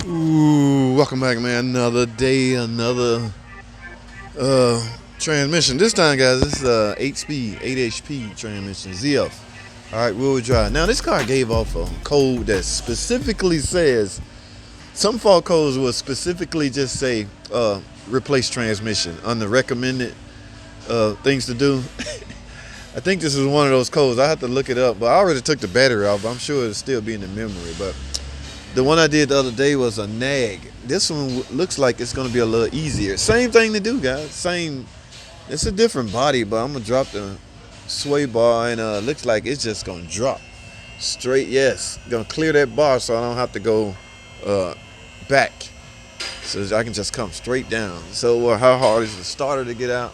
Ooh, welcome back, man. Another day, another transmission. This time, guys, this is 8-speed, 8 HP transmission, ZF. All right, wheel drive. Now, this car gave off a code that specifically says, some fault codes will specifically just say replace transmission under recommended things to do. I think this is one of those codes. I have to look it up, but I already took the battery off. I'm sure it'll still be in the memory, but the one I did the other day was a nag. This one looks like it's going to be a little easier. Same thing to do, guys. Same. It's a different body, but I'm going to drop the sway bar, and looks like it's just going to drop straight. Yes. Going to clear that bar so I don't have to go back. So I can just come straight down. So how hard is the starter to get out?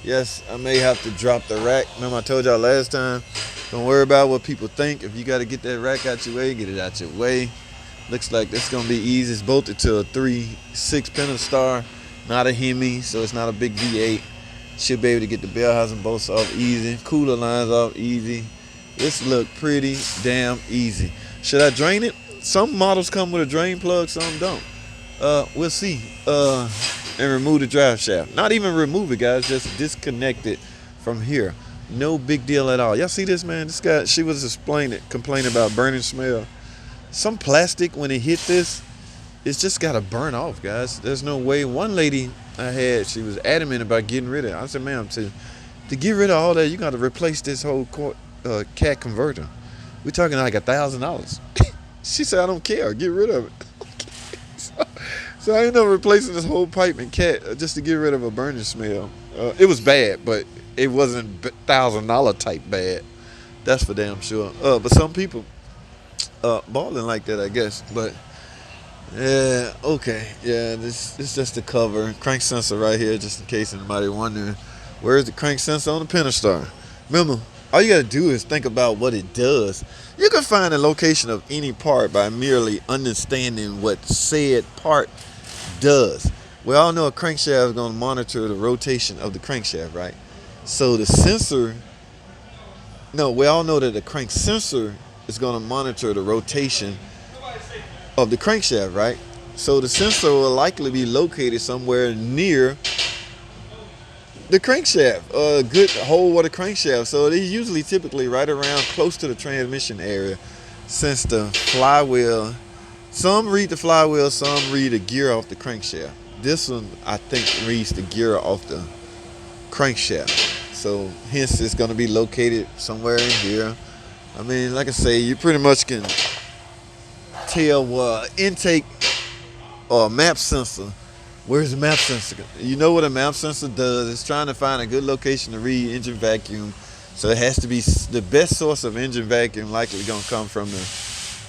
Yes, I may have to drop the rack. Remember I told y'all last time, don't worry about what people think. If you got to get that rack out your way, get it out your way. Looks like this is going to be easy. It's bolted to a 3.6 Pentastar, not a Hemi, so it's not a big V8. Should be able to get the bell housing bolts off easy. Cooler lines off easy. This look pretty damn easy. Should I drain it? Some models come with a drain plug, some don't. We'll see. And remove the drive shaft. Not even remove it, guys. Just disconnect it from here. No big deal at all. Y'all see this, man? This guy, she was complaining about burning smell. Some plastic, when it hit this, it's just got to burn off, guys. There's no way. One lady I had, she was adamant about getting rid of it. I said, ma'am, to get rid of all that, you got to replace this whole cat converter. We're talking like $1,000. She said, I don't care. Get rid of it. So I ended up replacing this whole pipe and cat just to get rid of a burning smell. It was bad, but it wasn't $1,000 type bad. That's for damn sure. But some people balling like that, I guess. But yeah, okay, yeah. This is just the cover, crank sensor right here, just in case anybody wondering where's the crank sensor on the Pentastar. Remember, all you gotta do is think about what it does. You can find the location of any part by merely understanding what said part does. We all know a crankshaft is going to monitor the rotation of the crankshaft, right? So the sensor, no, we all know that the crank sensor is going to monitor the rotation of the crankshaft, right? So the sensor will likely be located somewhere near the crankshaft, a good hole of the crankshaft. So they usually typically right around close to the transmission area, since the flywheel, some read the flywheel, some read the gear off the crankshaft. This one, I think, reads the gear off the crankshaft. So hence it's going to be located somewhere in here. I mean, like I say, you pretty much can tell intake or map sensor. Where's the map sensor? You know what a map sensor does. It's trying to find a good location to read engine vacuum. So it has to be the best source of engine vacuum, likely going to come from the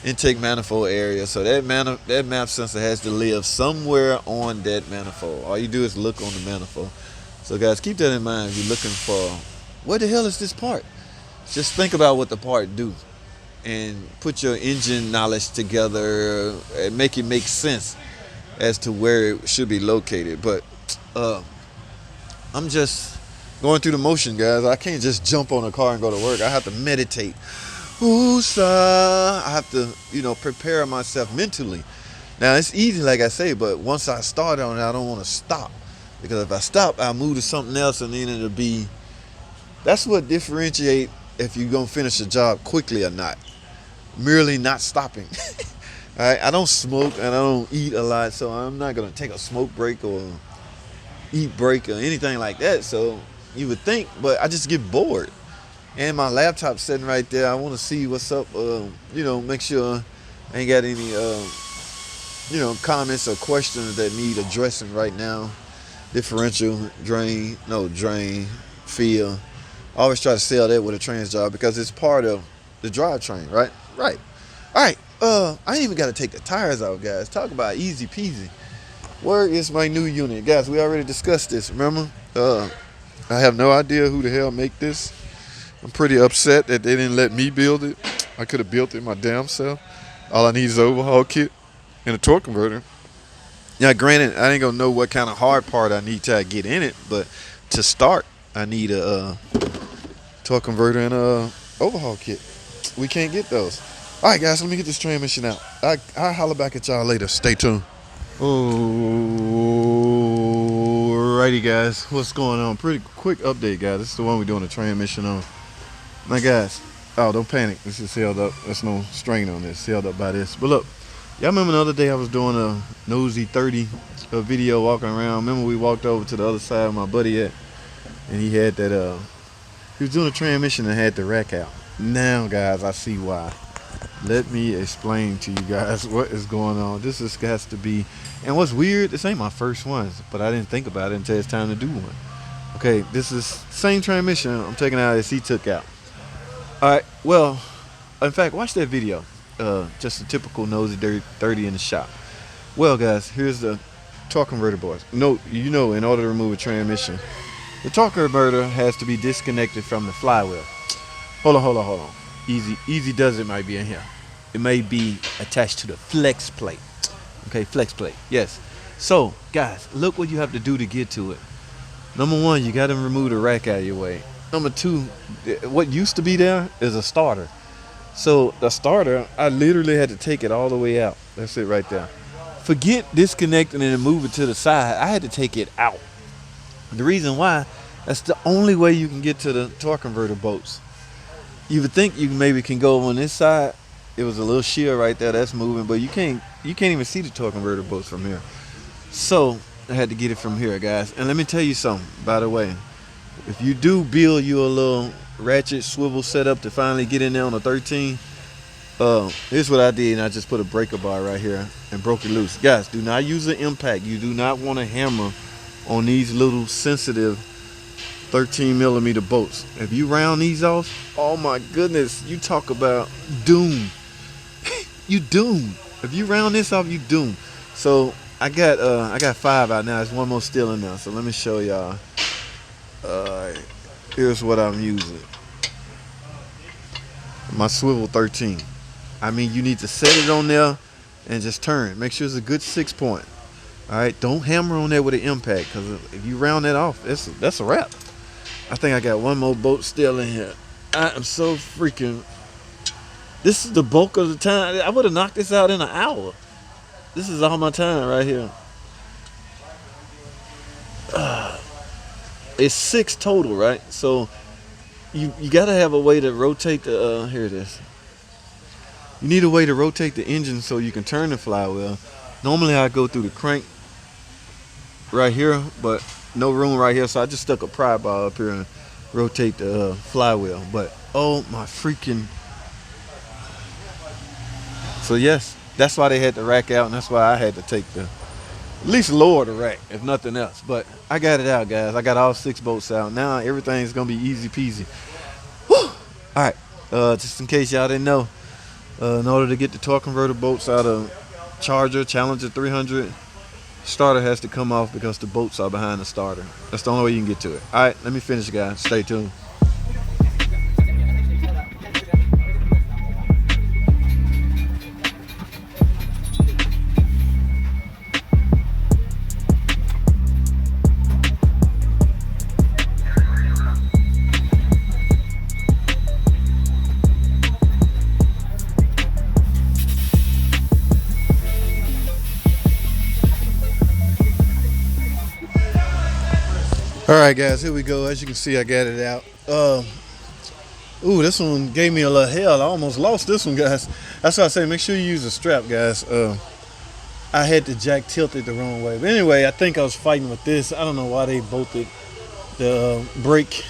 intake manifold area. So that map sensor has to live somewhere on that manifold. All you do is look on the manifold. So guys, keep that in mind. If you're looking for, what the hell is this part? Just think about what the part do and put your engine knowledge together and make it make sense as to where it should be located. But I'm just going through the motion, guys. I can't just jump on a car and go to work. I have to meditate. I have to, prepare myself mentally. Now, it's easy, like I say, but once I start on it, I don't want to stop. Because if I stop, I'll move to something else, and then it'll be, that's what differentiate if you're going to finish a job quickly or not. Merely not stopping. All right? I don't smoke, and I don't eat a lot, so I'm not going to take a smoke break or eat break or anything like that. So you would think, but I just get bored. And my laptop's sitting right there. I want to see what's up. Make sure I ain't got any, comments or questions that need addressing right now. Differential, drain, feel. I always try to sell that with a trans job because it's part of the drivetrain, right? Right. All right. I ain't even got to take the tires out, guys. Talk about easy peasy. Where is my new unit? Guys, we already discussed this, remember? I have no idea who the hell make this. I'm pretty upset that they didn't let me build it. I could have built it my damn self. All I need is an overhaul kit and a torque converter. Now, granted, I ain't gonna know what kind of hard part I need to get in it, but to start, I need a torque converter and a overhaul kit. We can't get those. All right, guys, let me get this transmission out. I'll holler back at y'all later. Stay tuned. Alrighty, guys, what's going on? Pretty quick update, guys. This is the one we're doing the transmission on. Now, guys, oh, don't panic. This is held up. There's no strain on this. Held up by this. But look, y'all remember the other day I was doing a nosy 30 video walking around. Remember we walked over to the other side of my buddy at, and he had that he was doing a transmission and had the rack out. Now, guys, I see why. Let me explain to you guys what is going on. This has to be, and what's weird, this ain't my first one, but I didn't think about it until it's time to do one. Okay, this is same transmission I'm taking out as he took out. All right, well, in fact, watch that video. Just a typical nosy dirty 30 in the shop. Well, guys, here's the torque converter boards. No, you know, in order to remove a transmission, the torque converter has to be disconnected from the flywheel. Hold on. Easy does it might be in here. It may be attached to the flex plate. Okay, flex plate, yes. So, guys, look what you have to do to get to it. Number one, you got to remove the rack out of your way. Number two, what used to be there is a starter. So the starter, I literally had to take it all the way out. That's it right there. Forget disconnecting and move it to the side. I had to take it out. The reason why, that's the only way you can get to the torque converter bolts. You would think you maybe can go on this side. It was a little shield right there that's moving, but you can't even see the torque converter bolts from here. So I had to get it from here, guys. And let me tell you something, by the way. If you do build you a little ratchet swivel setup to finally get in there on a 13, here's what I did, and I just put a breaker bar right here and broke it loose. Guys, do not use an impact. You do not want to hammer on these little sensitive 13mm bolts. If you round these off, oh my goodness, you talk about doom. You doom. If you round this off, you doom. So I got 5 out now. There's one more still in there. So let me show y'all. Here's what I'm using. My swivel 13. I mean, you need to set it on there and just turn. Make sure it's a good 6 point. All right, don't hammer on there with an impact, because if you round that off, that's a wrap. I think I got one more bolt still in here. I am so freaking. This is the bulk of the time. I would have knocked this out in an hour. This is all my time right here. It's 6 total, right? So you gotta have a way to rotate the here it is. You need a way to rotate the engine so you can turn the flywheel. Normally I go through the crank right here, but no room right here, so I just stuck a pry bar up here and rotate the flywheel. But oh my freaking. So yes, that's why they had the rack out, and that's why I had to take at least lower the rack, if nothing else. But I got it out, guys. I got all 6 bolts out. Now everything's gonna be easy peasy. Whew. All right, just in case y'all didn't know, in order to get the torque converter bolts out of Challenger 300, starter has to come off because the bolts are behind the starter. That's the only way you can get to it. All right, let me finish, guys. Stay tuned. All right, guys, here we go. As you can see, I got it out. Ooh, this one gave me a little hell. I almost lost this one, guys. That's why I say make sure you use a strap, guys. I had the jack tilted the wrong way. But anyway, I think I was fighting with this. I don't know why they bolted the brake.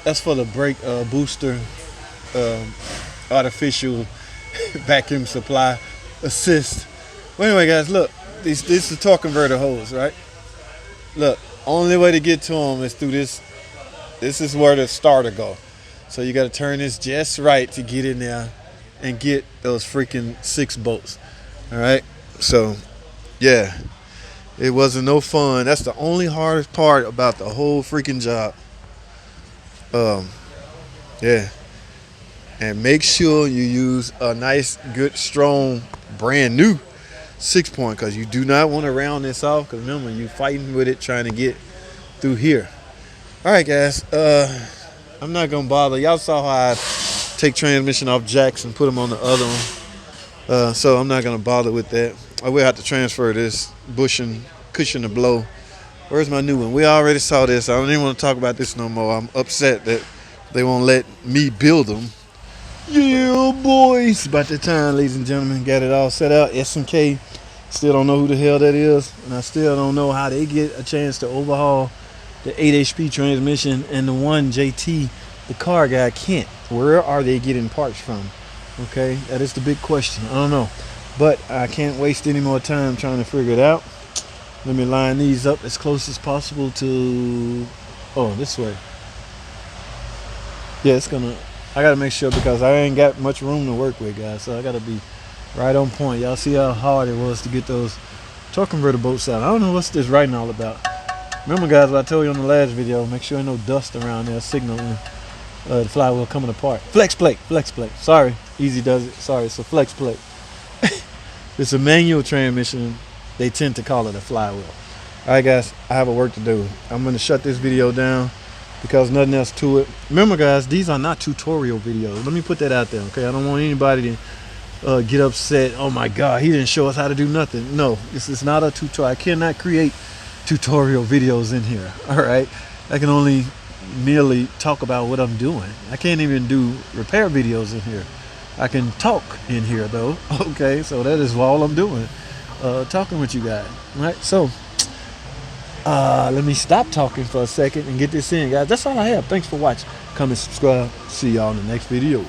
That's for the brake booster, artificial vacuum supply assist. Well, anyway, guys, look. This is the torque converter hose, right? Look. Only way to get to them is through this. This is where the starter go. So you got to turn this just right to get in there and get those freaking 6 bolts. All right. So, yeah, it wasn't no fun. That's the only hardest part about the whole freaking job. Yeah. And make sure you use a nice, good, strong, brand new 6 point, because you do not want to round this off, because remember, you're fighting with it trying to get through here. All right, guys, I'm not gonna bother. Y'all saw how I take transmission off jacks and put them on the other one. So I'm not gonna bother with that. I will have to transfer this bushing cushion to blow. Where's my new one? We already saw this. I don't even want to talk about this no more. I'm upset that they won't let me build them. Yeah, boys. About that time, ladies and gentlemen. Got it all set out. S&K. Still don't know who the hell that is. And I still don't know how they get a chance to overhaul the 8 HP transmission and the one JT, the car guy, can't. Where are they getting parts from? Okay, that is the big question. I don't know. But I can't waste any more time trying to figure it out. Let me line these up as close as possible to, oh, this way. Yeah, I gotta make sure because I ain't got much room to work with, guys. So I gotta be right on point. Y'all see how hard it was to get those torque converter bolts out. I don't know what's this writing all about. Remember, guys, what I told you on the last video, make sure ain't no dust around there signaling the flywheel coming apart. Flex plate. Sorry, easy does it. Sorry, it's a flex plate. It's a manual transmission. They tend to call it a flywheel. All right, guys, I have a work to do. I'm going to shut this video down because nothing else to it. Remember, guys, these are not tutorial videos. Let me put that out there, okay? I don't want anybody to get upset. Oh, my God, he didn't show us how to do nothing. No, this is not a tutorial. I cannot create tutorial videos in here, all right? I can only merely talk about what I'm doing. I can't even do repair videos in here. I can talk in here, though, okay? So that is all I'm doing. Talking with you guys. All right, so let me stop talking for a second and get this in, guys. That's all I have. Thanks for watching. Comment, subscribe. See y'all in the next video.